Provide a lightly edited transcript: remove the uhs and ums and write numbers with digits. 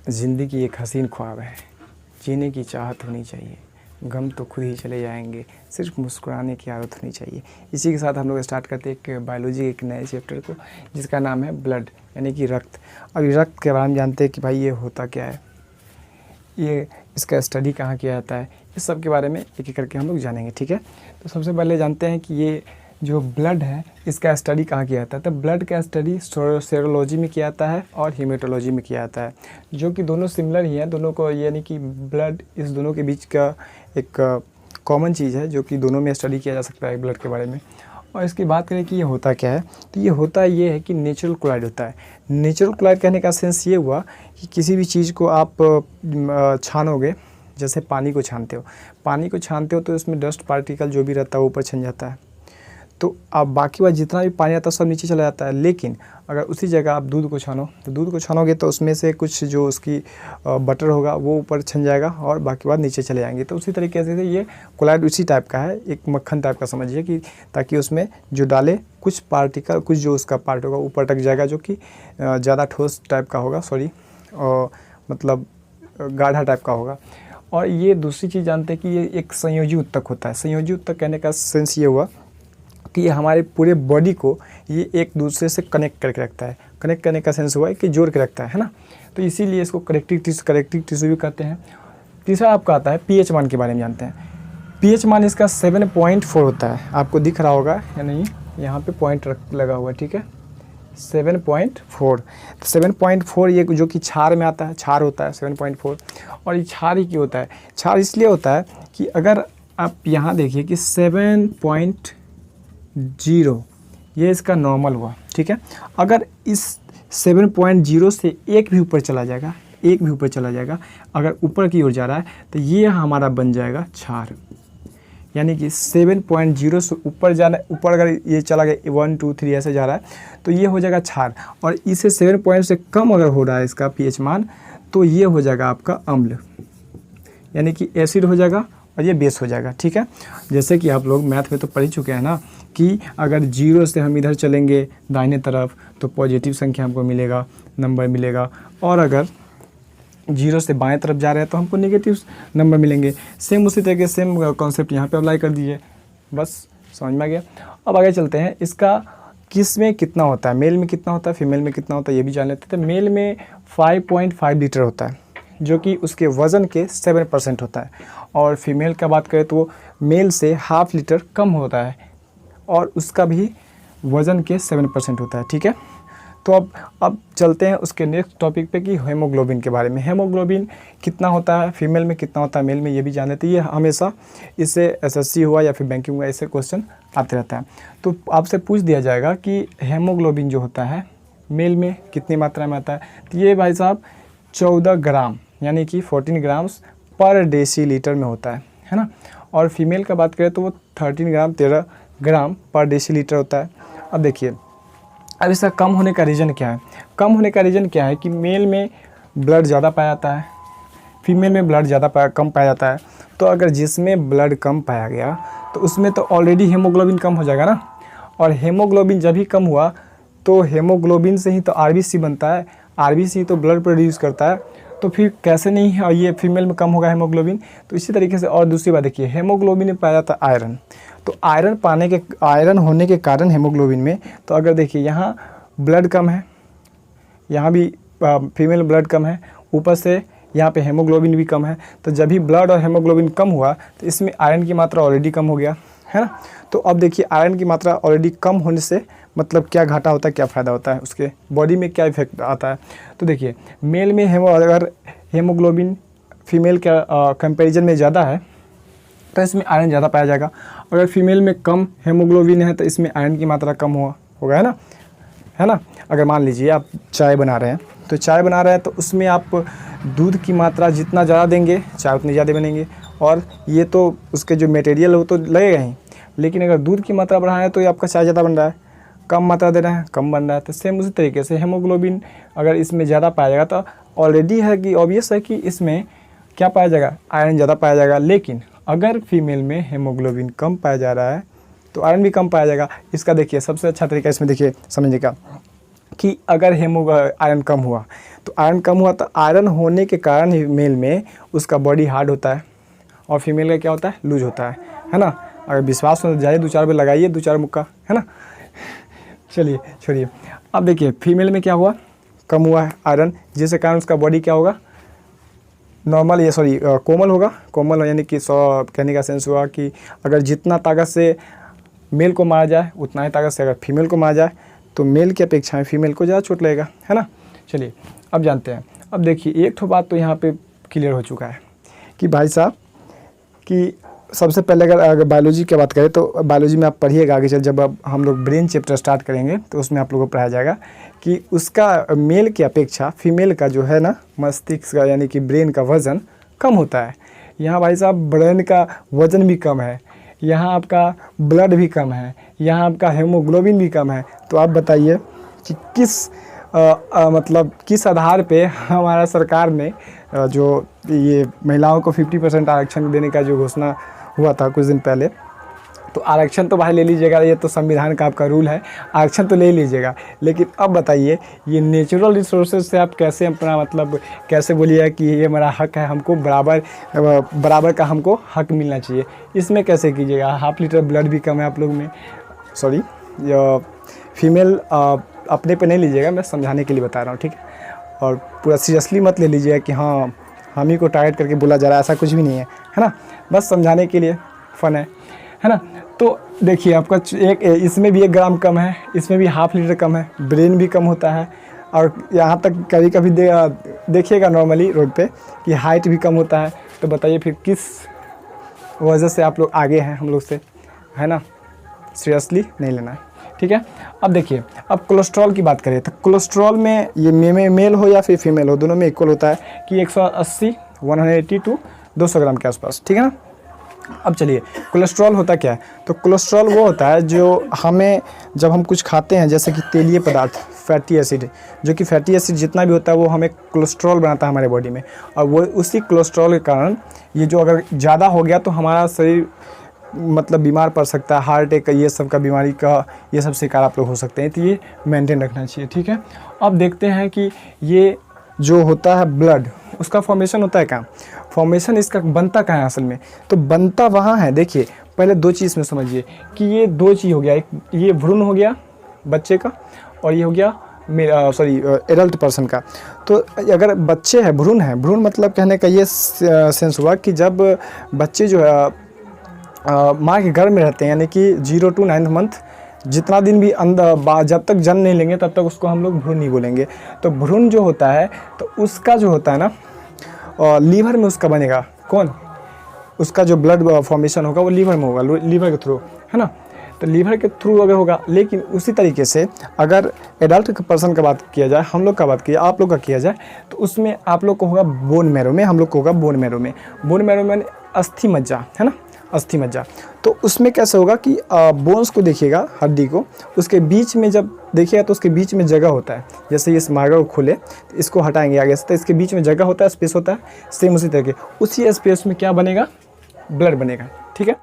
ज़िंदगी एक हसीन ख्वाब है, जीने की चाहत होनी चाहिए, गम तो खुद ही चले जाएंगे, सिर्फ मुस्कुराने की आदत होनी चाहिए। इसी के साथ हम लोग स्टार्ट करते हैं एक बायोलॉजी एक नए चैप्टर को, जिसका नाम है ब्लड यानी कि रक्त। अब रक्त के बारे में जानते हैं कि भाई ये होता क्या है, ये इसका स्टडी कहाँ किया जाता है, इस सब के बारे में एक एक करके हम लोग जानेंगे। ठीक है, तो सबसे पहले जानते हैं कि ये जो ब्लड है इसका स्टडी कहाँ किया जाता है। तो ब्लड का स्टडी सेरोलॉजी में किया जाता है और हीमेटोलॉजी में किया जाता है, जो कि दोनों सिमिलर ही हैं। दोनों को यानी कि ब्लड इस दोनों के बीच का एक कॉमन चीज़ है, जो कि दोनों में स्टडी किया जा सकता है ब्लड के बारे में। और इसकी बात करें कि ये होता क्या है, तो ये होता ये है कि नेचुरल क्लोराइड होता है। नेचुरल क्लोराइड कहने का सेंस ये हुआ कि किसी भी चीज़ को आप छानोगे, जैसे पानी को छानते हो तो इसमें डस्ट पार्टिकल जो भी रहता है वो ऊपर छन जाता है। तो अब बाकी बात जितना भी पानी आता है सब नीचे चला जाता है। लेकिन अगर उसी जगह आप दूध को छानो, तो दूध को छानोगे तो उसमें से कुछ जो उसकी बटर होगा वो ऊपर छन जाएगा और बाकी बात नीचे चले जाएंगे। तो उसी तरीके से ये क्लोराइड उसी टाइप का है, एक मक्खन टाइप का समझिए, कि ताकि उसमें जो डाले कुछ पार्टिकल, कुछ जो उसका पार्ट होगा ऊपर तक जाएगा, जो कि ज़्यादा ठोस टाइप का होगा, मतलब गाढ़ा टाइप का होगा। और ये दूसरी चीज़ जानते हैं कि ये एक संयोजी उत्तक होता है। संयोजी उत्तक कहने का सेंस ये हुआ कि ये हमारे पूरे बॉडी को ये एक दूसरे से कनेक्ट करके रखता है। कनेक्ट करने का सेंस हुआ है कि जोड़ के रखता है ना। तो इसीलिए इसको करेक्टिव टिश्यू भी कहते हैं। तीसरा आपका आता है पीएच मान के बारे में जानते हैं। पीएच मान इसका 7.4 होता है, आपको दिख रहा होगा या नहीं, यहाँ पे पॉइंट लगा हुआ है। ठीक है, 7.4। तो 7.4 ये जो कि क्षार में आता है, क्षार होता है 7.4। और ये क्षार ही क्यों होता है? क्षार इसलिए होता है कि अगर आप यहाँ देखिए कि 7.0 ये इसका नॉर्मल हुआ। ठीक है, अगर इस 7.0 से एक भी ऊपर चला जाएगा, अगर ऊपर की ओर जा रहा है तो ये हमारा बन जाएगा क्षार। यानी कि 7.0 से ऊपर जाना, ऊपर अगर ये चला गया 1 2 3 ऐसे जा रहा है तो ये हो जाएगा क्षार। और इसे 7 पॉइंट से कम अगर हो रहा है इसका पीएच मान, तो ये हो जाएगा आपका अम्ल, यानी कि एसिड हो जाएगा और ये बेस हो जाएगा। ठीक है, जैसे कि आप लोग मैथ में तो पढ़ ही चुके हैं ना कि अगर 0 से हम इधर चलेंगे दाहिने तरफ तो पॉजिटिव संख्या हमको मिलेगा, नंबर मिलेगा, और अगर 0 से बाएं तरफ जा रहे हैं तो हमको नेगेटिव नंबर मिलेंगे। सेम उसी तरीके सेम कॉन्सेप्ट यहाँ पे अप्लाई कर दीजिए, बस समझ में आ गया। अब आगे चलते हैं, इसका किस में कितना होता है, मेल में कितना होता है, फीमेल में कितना होता है, ये भी जान लेते हैं। मेल में 5.5 लीटर होता है, जो कि उसके वज़न के 7% होता है। और फीमेल का बात करें तो मेल से ½ लीटर कम होता है और उसका भी वज़न के 7% होता है। ठीक है, तो अब चलते हैं उसके नेक्स्ट टॉपिक पे कि हेमोग्लोबिन के बारे में। हेमोग्लोबिन कितना होता है, फीमेल में कितना होता है, मेल में, ये भी जान लेते हैं। ये हमेशा इससे एसएससी हुआ या फिर बैंकिंग हुआ ऐसे क्वेश्चन आते रहता है। तो आपसे पूछ दिया जाएगा कि हेमोग्लोबिन जो होता है मेल में कितनी मात्रा में आता है। तो ये भाई साहब 14 ग्राम यानी कि 14 ग्राम्स पर डेसीलीटर में होता है ना। और फीमेल का बात करें तो वो 13 ग्राम पर डेसीलीटर होता है। अब देखिए, अब इसका कम होने का रीज़न क्या है? कम होने का रीज़न क्या है कि मेल में ब्लड ज़्यादा पाया जाता है, फीमेल में ब्लड कम पाया जाता है। तो अगर जिसमें ब्लड कम पाया गया तो उसमें तो ऑलरेडी हेमोग्लोबिन कम हो जाएगा ना। और हेमोग्लोबिन जब भी कम हुआ तो हेमोग्लोबिन से ही तो आरबीसी बनता है, आरबीसी तो ब्लड प्रोड्यूस करता है, तो फिर कैसे नहीं है और ये फीमेल में कम होगा हेमोग्लोबिन। तो इसी तरीके से और दूसरी बात देखिए, हेमोग्लोबिन में पाया जाता है आयरन। तो आयरन होने के कारण हेमोग्लोबिन में, तो अगर देखिए यहाँ ब्लड कम है, यहाँ भी फीमेल ब्लड कम है, ऊपर से यहाँ पे हेमोग्लोबिन भी कम है, तो जब भी ब्लड और हेमोग्लोबिन कम हुआ तो इसमें आयरन की मात्रा ऑलरेडी कम हो गया है ना। तो अब देखिए आयरन की मात्रा ऑलरेडी कम होने से मतलब क्या घाटा होता है, क्या फ़ायदा होता है, उसके बॉडी में क्या इफेक्ट आता है। तो देखिए मेल में अगर हेमोग्लोबिन फीमेल का कंपैरिजन में ज़्यादा है तो इसमें आयरन ज़्यादा पाया जाएगा। अगर फीमेल में कम हेमोग्लोबिन है तो इसमें आयरन की मात्रा कम होगा, है ना। अगर मान लीजिए आप चाय बना रहे हैं, तो चाय बना रहे हैं तो उसमें आप दूध की मात्रा जितना ज़्यादा देंगे चाय उतनी ज़्यादा बनेंगे, और ये तो उसके जो मटेरियल वो तो लगेगा ही। लेकिन अगर दूध की मात्रा बढ़ाएं तो ये आपका चाय ज़्यादा बन रहा है, कम मात्रा दे रहे हैं कम बन रहा है। तो सेम उसी तरीके से हेमोग्लोबिन अगर इसमें ज़्यादा पाया जाएगा तो ऑलरेडी है कि ऑब्वियस है कि इसमें क्या पाया जाएगा, आयरन ज़्यादा पाया जाएगा। लेकिन अगर फीमेल में हेमोग्लोबिन कम पाया जा रहा है तो आयरन भी कम पाया जाएगा। इसका देखिए सबसे अच्छा तरीका इसमें देखिए समझने का, कि अगर आयरन कम हुआ तो आयरन होने के कारण ही मेल में उसका बॉडी हार्ड होता है और फीमेल का क्या होता है, लूज होता है ना। अगर विश्वास हो तो जाइए 2-4 बार लगाइए, 2-4 मुक्का, है ना। चलिए छोड़िए, अब देखिए फीमेल में क्या हुआ, कम हुआ है आयरन, जिसके कारण उसका बॉडी क्या होगा, नॉर्मल कोमल होगा। कोमल यानी कि कहने का सेंस हुआ कि अगर जितना ताकत से मेल को मारा जाए उतना ही ताकत से अगर फीमेल को मारा जाए तो मेल की अपेक्षा में फीमेल को ज़्यादा चोट लगेगा, है ना। चलिए अब जानते हैं। अब देखिए एक तो बात तो यहाँ पे क्लियर हो चुका है कि भाई साहब कि सबसे पहले अगर बायोलॉजी की बात करें तो बायोलॉजी में आप पढ़िएगा आगे चल, जब अब हम लोग ब्रेन चैप्टर स्टार्ट करेंगे तो उसमें आप लोगों को पढ़ाया जाएगा कि उसका मेल की अपेक्षा फीमेल का जो है ना मस्तिष्क का यानी कि ब्रेन का वज़न कम होता है। यहाँ भाई साहब ब्रेन का वज़न भी कम है, यहाँ आपका ब्लड भी कम है, यहाँ आपका हेमोग्लोबिन भी कम है। तो आप बताइए कि मतलब किस आधार पे हमारा सरकार ने जो ये महिलाओं को 50% आरक्षण देने का जो घोषणा हुआ था कुछ दिन पहले, तो आरक्षण तो भाई ले लीजिएगा, ये तो संविधान का आपका रूल है, आरक्षण तो ले लीजिएगा। लेकिन अब बताइए ये नेचुरल रिसोर्सेज से आप कैसे अपना मतलब कैसे बोलिए कि ये मेरा हक है, हमको बराबर का हमको हक मिलना चाहिए, इसमें कैसे कीजिएगा। 1/2 लीटर ब्लड भी कम है आप लोग में, सॉरी फीमेल अपने पे नहीं लीजिएगा, मैं समझाने के लिए बता रहा हूँ, ठीक है। और पूरा सीरियसली मत ले लीजिएगा कि हाँ हम ही को टारगेट करके बोला जा रहा है, ऐसा कुछ भी नहीं है ना, बस समझाने के लिए फ़न है ना। तो देखिए आपका इसमें भी 1 ग्राम कम है, इसमें भी 1/2 लीटर कम है, ब्रेन भी कम होता है। और यहाँ तक कभी कभी देखिएगा नॉर्मली रोड पे कि हाइट भी कम होता है। तो बताइए फिर किस वजह से आप लोग आगे हैं हम लोग से, है ना। सीरियसली नहीं लेना है, ठीक है। अब देखिए अब कोलेस्ट्रॉल की बात करें तो कोलेस्ट्रॉल में ये मेल हो या फिर फीमेल हो, दोनों में इक्वल होता है कि 180 टू 200 ग्राम के आसपास, ठीक है ना। अब चलिए कोलेस्ट्रॉल होता क्या है, तो कोलेस्ट्रॉल वो होता है जो हमें जब हम कुछ खाते हैं जैसे कि तेलीय पदार्थ फैटी एसिड, जो कि फैटी एसिड जितना भी होता है वो हमें कोलेस्ट्रॉल बनाता है हमारे बॉडी में। और वो उसी कोलेस्ट्रॉल के कारण ये जो अगर ज़्यादा हो गया तो हमारा शरीर मतलब बीमार पड़ सकता है, हार्ट अटैक ये सब का बीमारी का ये सब शिकार आप लोग हो सकते हैं। तो ये मेंटेन रखना चाहिए, ठीक है। अब देखते हैं कि ये जो होता है ब्लड, उसका फॉर्मेशन होता है कहाँ, फॉर्मेशन इसका बनता कहाँ है असल में, तो बनता वहाँ है। देखिए पहले 2 चीज़ में समझिए कि ये 2 चीज़ हो गया, एक ये भ्रूण हो गया बच्चे का और ये हो गया एडल्ट पर्सन का। तो अगर बच्चे हैं, भ्रूण मतलब कहने का ये सेंस हुआ कि जब बच्चे जो है माँ के गर्भ में रहते हैं यानी कि 0 to 9th मंथ, जितना दिन भी अंदर जब तक जन्म नहीं लेंगे तब तक उसको हम लोग भ्रूण नहीं बोलेंगे। तो भ्रूण जो होता है तो उसका जो होता है ना लीवर में उसका बनेगा, कौन, उसका जो ब्लड फॉर्मेशन होगा वो लीवर में होगा, लीवर के थ्रू, है ना। तो लीवर के थ्रू अगर होगा, लेकिन उसी तरीके से अगर एडल्ट पर्सन का बात किया जाए, हम लोग का बात किया, आप लोग का किया जाए, तो उसमें आप लोग को होगा बोन मैरो में, हम लोग को होगा बोन मैरो में अस्थि मज्जा, है ना, अस्थि मज्जा। तो उसमें कैसे होगा कि बोन्स को देखिएगा, हड्डी को, उसके बीच में जब देखिएगा तो उसके बीच में जगह होता है। जैसे इस मार्गर को खोले तो इसको हटाएंगे आगे से, तो इसके बीच में जगह होता है, स्पेस होता है। सेम उसी तरह के उसी स्पेस में क्या बनेगा, ब्लड बनेगा, ठीक है।